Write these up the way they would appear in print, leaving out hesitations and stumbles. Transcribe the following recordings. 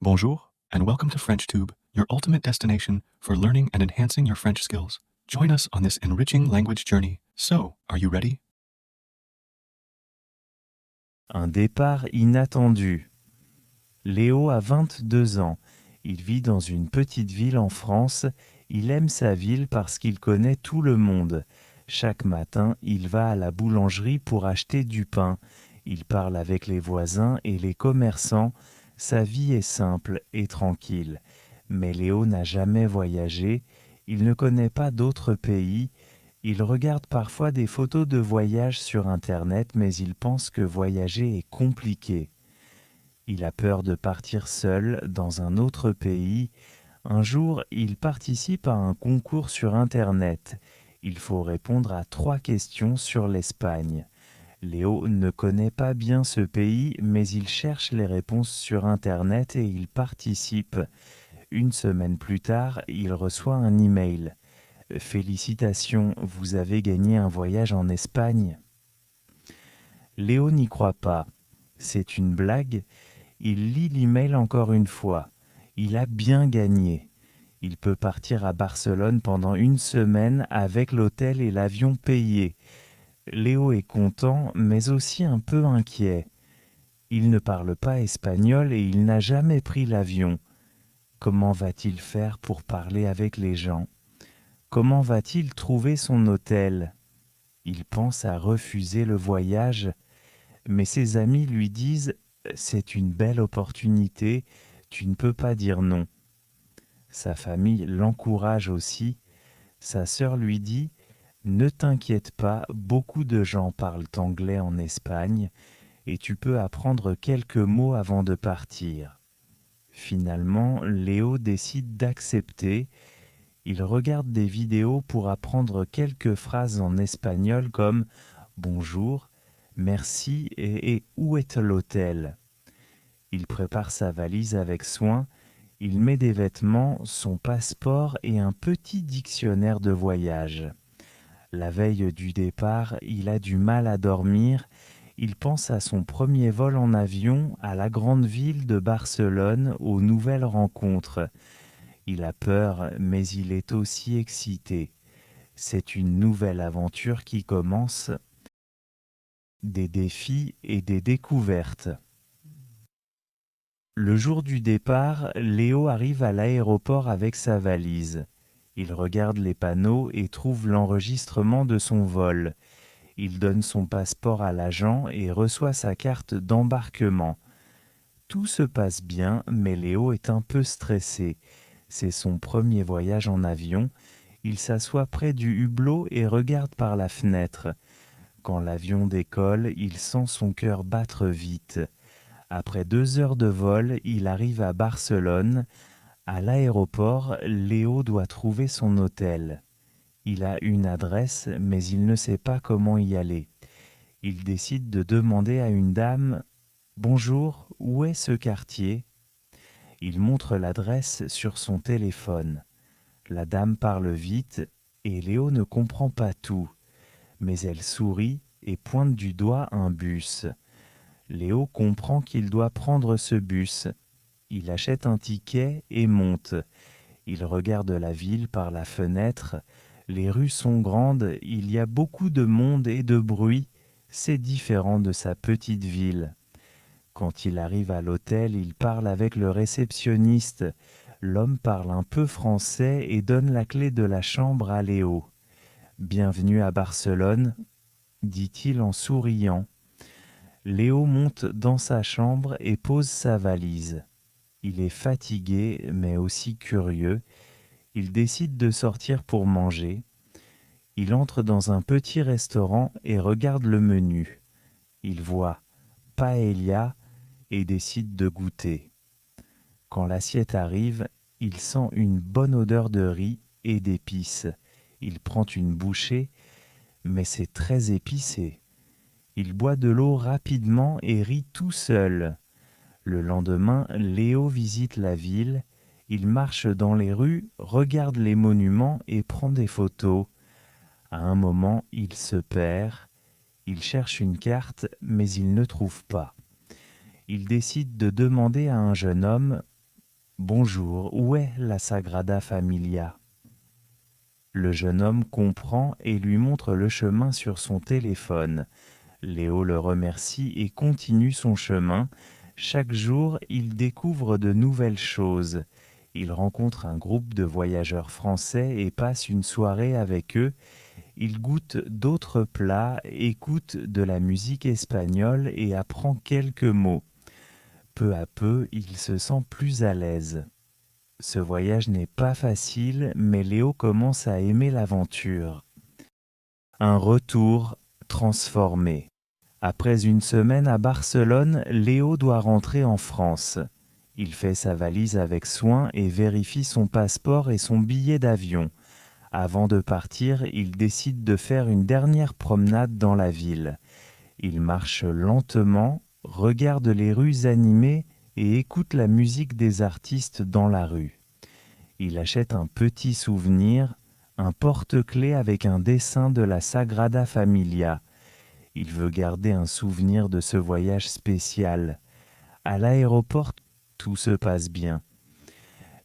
Bonjour, and welcome to FrenchTube, your ultimate destination for learning and enhancing your French skills. Join us on this enriching language journey. So, are you ready? Un départ inattendu. Léo a 22 ans. Il vit dans une petite ville en France. Il aime sa ville parce qu'il connaît tout le monde. Chaque matin, il va à la boulangerie pour acheter du pain. Il parle avec les voisins et les commerçants. Sa vie est simple et tranquille. Mais Léo n'a jamais voyagé. Il ne connaît pas d'autres pays. Il regarde parfois des photos de voyage sur Internet, mais il pense que voyager est compliqué. Il a peur de partir seul dans un autre pays. Un jour, il participe à un concours sur Internet. Il faut répondre à 3 questions sur l'Espagne. Léo ne connaît pas bien ce pays, mais il cherche les réponses sur Internet et il participe. Une semaine plus tard, il reçoit un email. Félicitations, vous avez gagné un voyage en Espagne. Léo n'y croit pas. C'est une blague. Il lit l'email encore une fois. Il a bien gagné. Il peut partir à Barcelone pendant une semaine avec l'hôtel et l'avion payés. Léo est content, mais aussi un peu inquiet. Il ne parle pas espagnol et il n'a jamais pris l'avion. Comment va-t-il faire pour parler avec les gens ? Comment va-t-il trouver son hôtel ? Il pense à refuser le voyage, mais ses amis lui disent « C'est une belle opportunité, tu ne peux pas dire non ». Sa famille l'encourage aussi. Sa sœur lui dit « Ne t'inquiète pas, beaucoup de gens parlent anglais en Espagne et tu peux apprendre quelques mots avant de partir ». Finalement, Léo décide d'accepter. Il regarde des vidéos pour apprendre quelques phrases en espagnol comme « Bonjour »,« Merci » et « Où est l'hôtel ?» Il prépare sa valise avec soin. Il met des vêtements, son passeport et un petit dictionnaire de voyage. La veille du départ, il a du mal à dormir. Il pense à son premier vol en avion à la grande ville de Barcelone, aux nouvelles rencontres. Il a peur, mais il est aussi excité. C'est une nouvelle aventure qui commence, des défis et des découvertes. Le jour du départ, Léo arrive à l'aéroport avec sa valise. Il regarde les panneaux et trouve l'enregistrement de son vol. Il donne son passeport à l'agent et reçoit sa carte d'embarquement. Tout se passe bien, mais Léo est un peu stressé. C'est son premier voyage en avion. Il s'assoit près du hublot et regarde par la fenêtre. Quand l'avion décolle, il sent son cœur battre vite. Après 2 heures de vol, il arrive à Barcelone. À l'aéroport, Léo doit trouver son hôtel. Il a une adresse, mais il ne sait pas comment y aller. Il décide de demander à une dame « Bonjour, où est ce quartier ?» Il montre l'adresse sur son téléphone. La dame parle vite et Léo ne comprend pas tout, mais elle sourit et pointe du doigt un bus. Léo comprend qu'il doit prendre ce bus. Il achète un ticket et monte. Il regarde la ville par la fenêtre. Les rues sont grandes, il y a beaucoup de monde et de bruit. C'est différent de sa petite ville. Quand il arrive à l'hôtel, il parle avec le réceptionniste. L'homme parle un peu français et donne la clé de la chambre à Léo. « Bienvenue à Barcelone », dit-il en souriant. Léo monte dans sa chambre et pose sa valise. Il est fatigué, mais aussi curieux. Il décide de sortir pour manger. Il entre dans un petit restaurant et regarde le menu. Il voit « paella » et décide de goûter. Quand l'assiette arrive, il sent une bonne odeur de riz et d'épices. Il prend une bouchée, mais c'est très épicé. Il boit de l'eau rapidement et rit tout seul. Le lendemain, Léo visite la ville. Il marche dans les rues, regarde les monuments et prend des photos. À un moment, il se perd. Il cherche une carte, mais il ne trouve pas. Il décide de demander à un jeune homme Bonjour, où est la Sagrada Familia? Le jeune homme comprend et lui montre le chemin sur son téléphone. Léo le remercie et continue son chemin. Chaque jour, il découvre de nouvelles choses. Il rencontre un groupe de voyageurs français et passe une soirée avec eux. Il goûte d'autres plats, écoute de la musique espagnole et apprend quelques mots. Peu à peu, il se sent plus à l'aise. Ce voyage n'est pas facile, mais Léo commence à aimer l'aventure. Un retour transformé. Après une semaine à Barcelone, Léo doit rentrer en France. Il fait sa valise avec soin et vérifie son passeport et son billet d'avion. Avant de partir, il décide de faire une dernière promenade dans la ville. Il marche lentement, regarde les rues animées et écoute la musique des artistes dans la rue. Il achète un petit souvenir, un porte-clés avec un dessin de la Sagrada Familia. Il veut garder un souvenir de ce voyage spécial. À l'aéroport, tout se passe bien.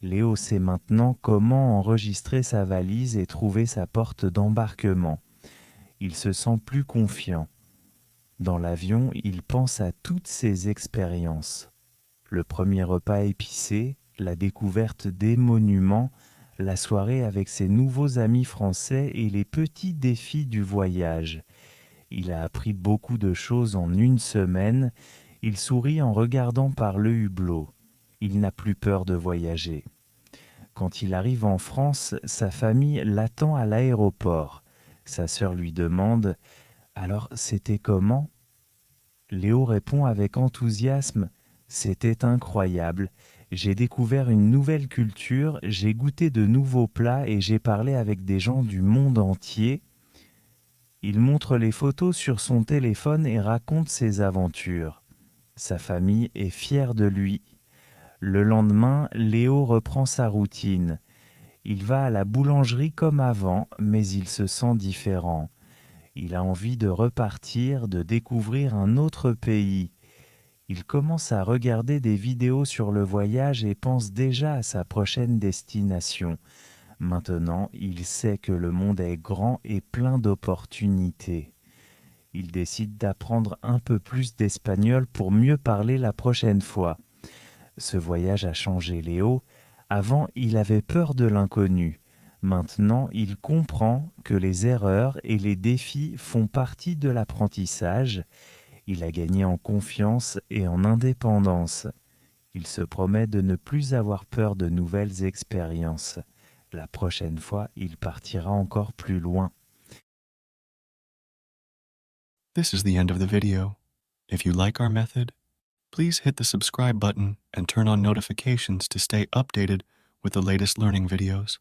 Léo sait maintenant comment enregistrer sa valise et trouver sa porte d'embarquement. Il se sent plus confiant. Dans l'avion, il pense à toutes ses expériences. Le premier repas épicé, la découverte des monuments, la soirée avec ses nouveaux amis français et les petits défis du voyage. Il a appris beaucoup de choses en une semaine. Il sourit en regardant par le hublot. Il n'a plus peur de voyager. Quand il arrive en France, sa famille l'attend à l'aéroport. Sa sœur lui demande « Alors, c'était comment ?» Léo répond avec enthousiasme « C'était incroyable. J'ai découvert une nouvelle culture, j'ai goûté de nouveaux plats et j'ai parlé avec des gens du monde entier. » Il montre les photos sur son téléphone et raconte ses aventures. Sa famille est fière de lui. Le lendemain, Léo reprend sa routine. Il va à la boulangerie comme avant, mais il se sent différent. Il a envie de repartir, de découvrir un autre pays. Il commence à regarder des vidéos sur le voyage et pense déjà à sa prochaine destination. Maintenant, il sait que le monde est grand et plein d'opportunités. Il décide d'apprendre un peu plus d'espagnol pour mieux parler la prochaine fois. Ce voyage a changé Léo. Avant, il avait peur de l'inconnu. Maintenant, il comprend que les erreurs et les défis font partie de l'apprentissage. Il a gagné en confiance et en indépendance. Il se promet de ne plus avoir peur de nouvelles expériences. La prochaine fois, il partira encore plus loin. This is the end of the video. If you like our method, please hit the subscribe button and turn on notifications to stay updated with the latest learning videos.